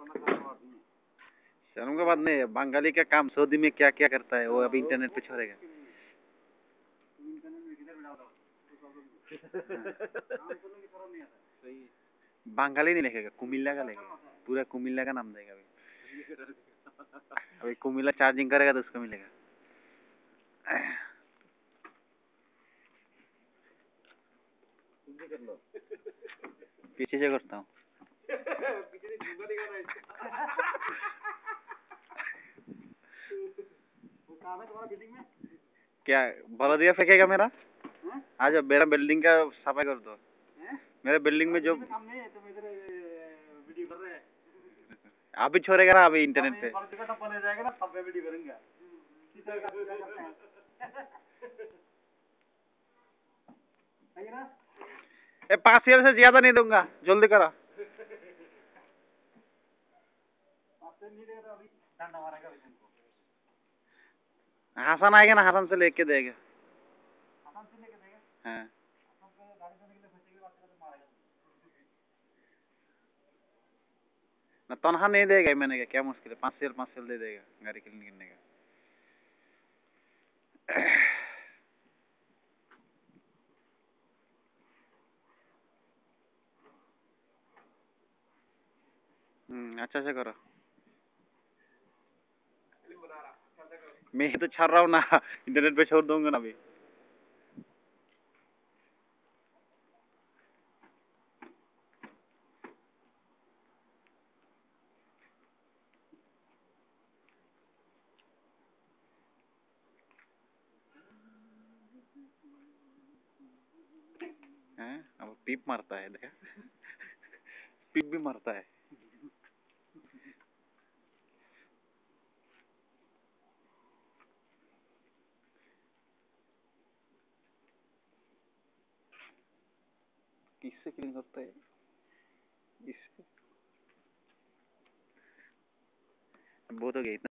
शर्म का बात नहीं है। बंगाली का काम सऊदी में क्या क्या करता है वो अभी इंटरनेट पे छोड़ेगा। बंगाली नहीं लिखेगा, कुमिल्ला का लिखेगा, पूरा कुमिल्ला का नाम देगा। अभी कुमिल्ला चार्जिंग करेगा तो उसको मिलेगा। पीछे से करता हूँ। क्या बलदिया फेंकेगा मेरा? आज मेरा बिल्डिंग का सफाई कर दो। मेरे बिल्डिंग में जो अभी छोड़ेगा ना अभी इंटरनेट पे। ए 5 से ज्यादा नहीं दूंगा, जल्दी करो। हसन आएगा ना, हसन से लेके देगा। हाँ ना, तनखा नहीं देगा। मैंने कहा क्या मुश्किल है, 5 साल दे देगा गाड़ी के लिए कितने का। अच्छा से करो। मैं तो छाड़ रहा हूँ ना, इंटरनेट पे छोड़ दूंगा ना अभी। हैं अब पीप मारता है, देखा? पीप भी मारता है। किससे क्लीन करता है? इससे। वो तो गई।